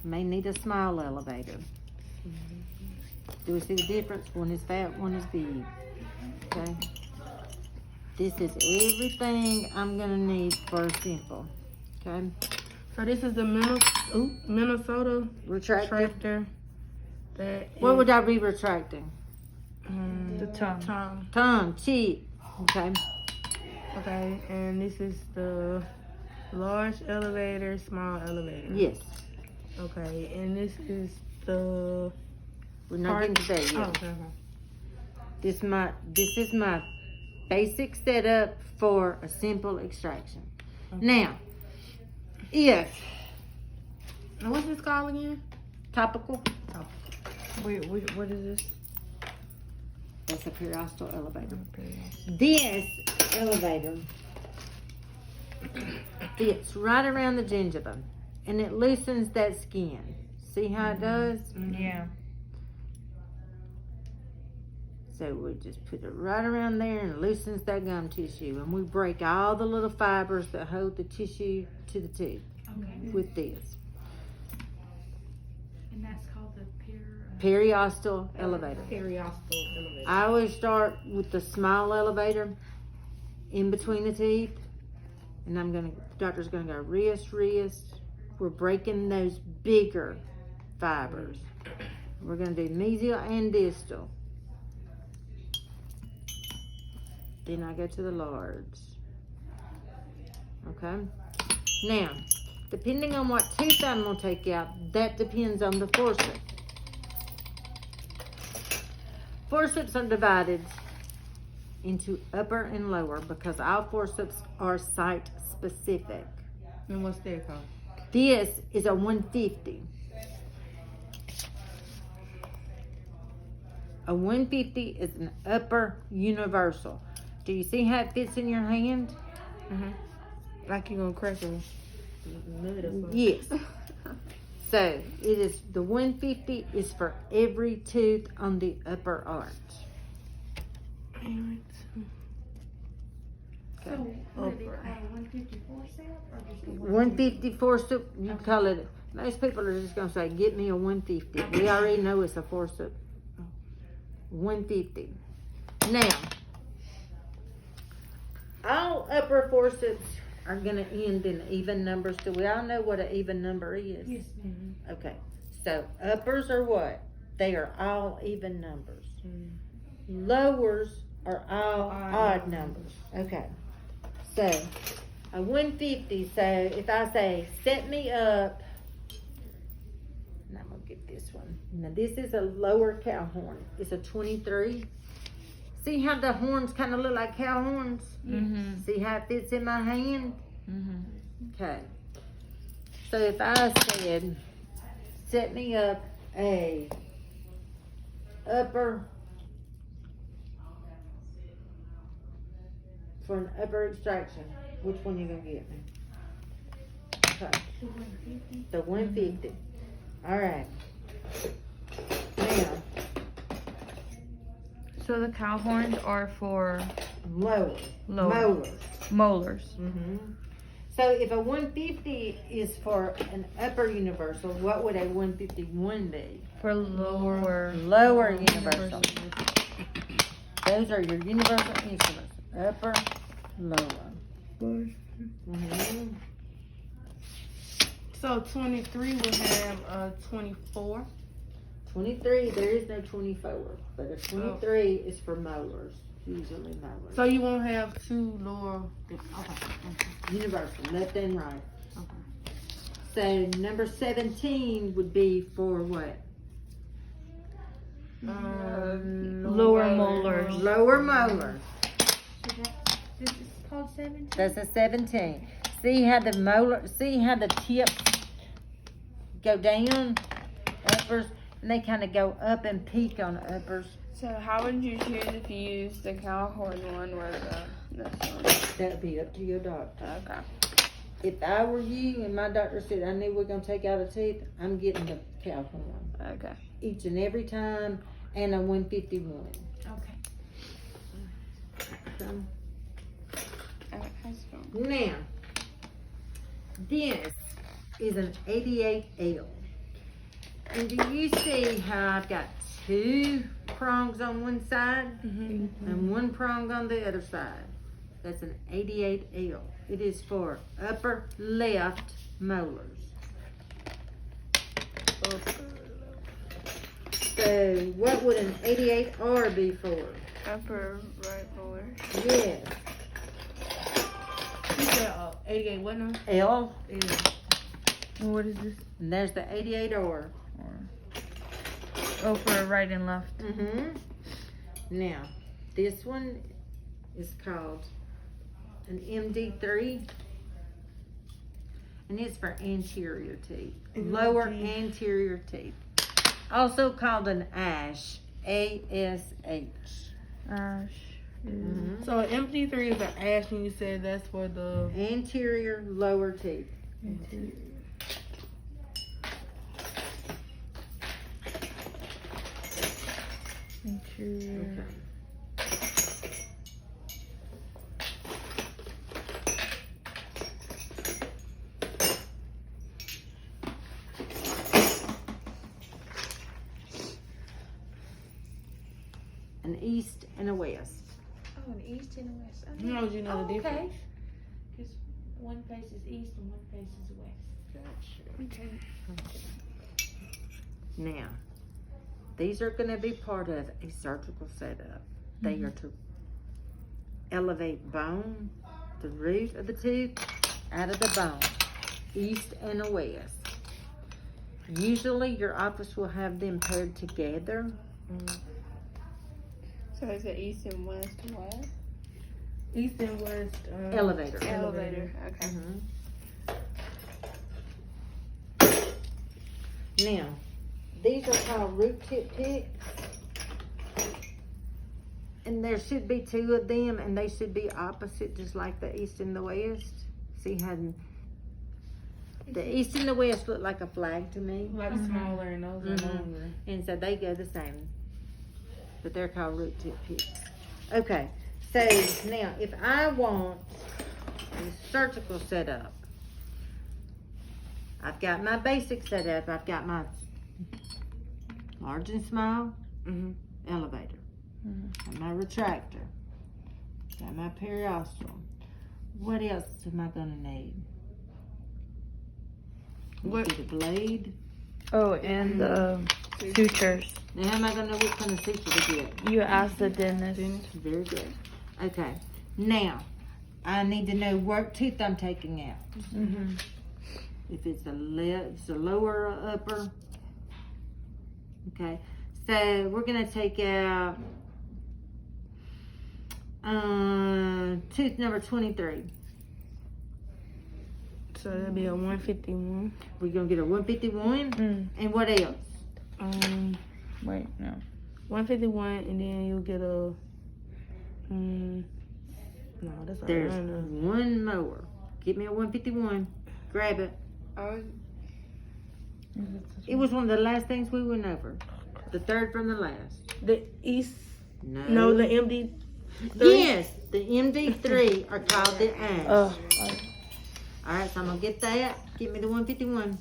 may need a small elevator. Do we see the difference? One is fat, one is big. Okay. This is everything I'm gonna need for a simple. Okay. So this is the Minnesota Retractor. What would I be retracting? The tongue. Tongue, teeth. Okay. Okay, and this is the large elevator, small elevator. Yes. Okay, and this is the. We're not getting to that yet. Oh, okay. This is my basic setup for a simple extraction. Okay. Now, if Now what's this called again? topical, Wait, what is this? that's a periostal elevator. This elevator fits right around the gingiva and it loosens that skin. See how it does? Yeah. So we just put it right around there and loosens that gum tissue, and we break all the little fibers that hold the tissue to the tooth with this. And that's called the Periostal elevator. Periostal elevator. I always start with the small elevator in between the teeth, and doctor's gonna go wrist. We're breaking those bigger fibers. We're gonna do mesial and distal. Then I go to the large. Okay? Now, depending on what tooth I'm gonna take out, that depends on the forceps. Forceps are divided into upper and lower because all forceps are site specific. And what's that called? This is a 150. A 150 is an upper universal. Do you see how it fits in your hand? Like you're gonna crack a nut or something. Yes. So it is the 150 is for every tooth on the upper arch. So, would it be called a 154 set or just a 150 forcep, you call it. Most people are just gonna say, "Get me a 150." We already know it's a forcep. 150. Now, all upper forceps are gonna end in even numbers. Do we all know what an even number is? Yes. Okay. So uppers are what? They are all even numbers. Lowers are all odd numbers. Okay. So a 150. So if I say, "Set me up," and I'm gonna get this one. Now this is a lower cow horn. It's a 23. See how the horns kind of look like cow horns? Mm-hmm. See how it fits in my hand? Mm-hmm. Okay. So if I said, "Set me up a upper for an upper extraction," which one you gonna get me? Okay. The 150. All right. Now, So the cow horns are for lower. Lower. molars. So if a 150 is for an upper universal, what would a 151 be? For lower. Lower universal. Those are your universal instruments. Upper, lower. So 23 would have 24. 23, there is no 24, but a 23 is for molars, usually molars. So you won't have two lower. Universal, left and right. Okay. So number 17 would be for what? Lower molars. Lower molars. This is called 17? That's a 17. See how the molar, see how the tips go down, uppers, and they kind of go up and peak on the uppers. So how would you choose if you use the cow horn one or this one? That'd be up to your doctor. Okay. If I were you and my doctor said I knew we're gonna take out a tooth, I'm getting the cow horn Okay. each and every time, and a 151. Okay. So, Okay. How's it going? now, this is an 88L. And do you see how I've got two prongs on one side and one prong on the other side? That's an 88L. It is for upper left molars. So what would an 88R be for? Upper right molar. Yes. You said 88 what now? L. And what is this? And there's the 88R. Oh, for right and left. Now, this one is called an MD3. And it's for anterior teeth. Lower anterior teeth. Also called an ASH. ASH. Ash. So MD3 is an ash, and you said that's for the Anterior lower teeth. Interior. An east and a west. Oh, an east and a west. Oh, How would you know the okay. difference? Because one face is east and one face is west. Okay. Now, these are going to be part of a surgical setup. They are to elevate bone, the root of the tooth, out of the bone, east and a west. Usually your office will have them paired together. So is it east and west what? East and west. Elevator. Elevator. Okay. Now, these are called root tip picks. And there should be two of them, and they should be opposite, just like the east and the west. See how the east and the west look like a flag to me. Like smaller and those are longer. And so they go the same. But they're called root tip picks. Okay, so now if I want a surgical setup, I've got my basic setup. I've got my large and small elevator. Got my retractor. Got my periostral. What else am I gonna need? What- Get a blade. Oh, and the sutures. Now how am I gonna know what kind of suture to get? You asked the dentist. Very good. Okay. Now, I need to know what tooth I'm taking out. If it's a it's a lower or upper. Okay. So we're gonna take out tooth number 23. So that'd be a 151. We're gonna get a 151. And what else? Wait, no. 151, and then you'll get a. No, that's There's not enough. one more. Give me a 151. Grab it. It was one of the last things we went over. The third from the last. The east. No. No, the MD. Yes, the MD3 are called the ASH. Oh, All right, so I'm gonna get that. Give me the 151.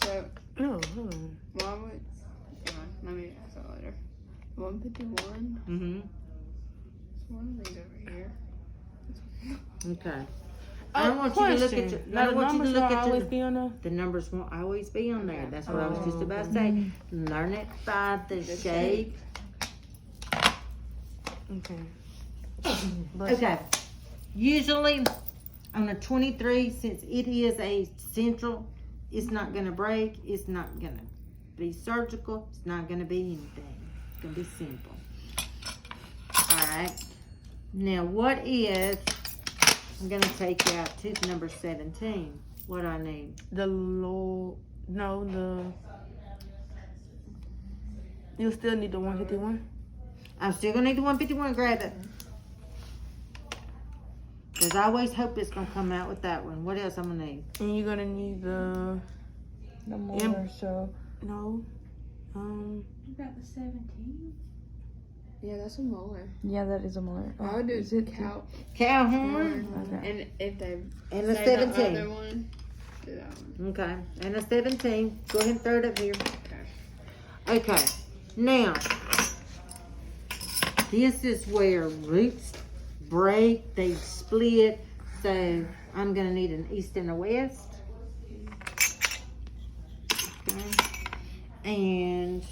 So No, hold on. why would? Hang on, let me ask that later. 151. Mm-hmm. One of these over here. Okay. I want you to look at your. I want you to look at always your. be on there. The numbers won't always be on there. That's what I was just about to say. Learn it by the shape. Okay. Okay. Usually on a 23, since it is a central, it's not gonna break. It's not gonna be surgical. It's not gonna be anything. It's gonna be simple. All right. Now what is? I'm gonna take out tooth number 17. What I need? The low. No, the. You still need the 151. I'm still gonna need the 151. Grab it. Cause I always hope it's gonna come out with that one. What else I'm gonna need? And you're gonna need the. molar, so. No. You got the 17? Yeah, that's a molar. Yeah, that is a molar. I would do Is it cow Cow horn Okay. and if they and the say the 17. other one do that one. Okay, and a 17. Go ahead and throw it up here. Okay, now, this is where roots break, they split, so I'm gonna need an east and a west. Okay. And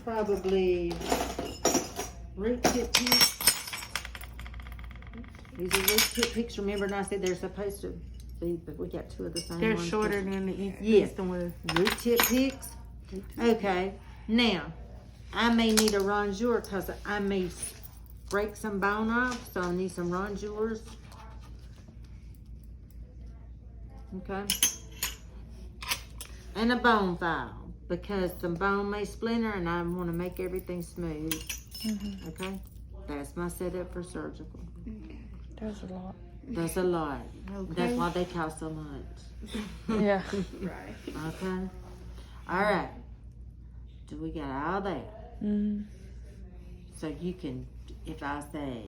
probably root tip picks. These are root tip picks. Remember, and I said they're supposed to be, but we got two of the same They're ones. shorter than the east, Yeah. east and west. Root tip picks. Okay, now I may need a rongeur because I may break some bone off, so I need some rongeurs. Okay, and a bone file because some bone may splinter, and I want to make everything smooth. Mhm. Okay, that's my setup for surgical. That's a lot. That's a lot. Okay. That's why they cost so much. Yeah. Right. Okay. All right. Do we got all that? Mm-hmm. So you can, if I say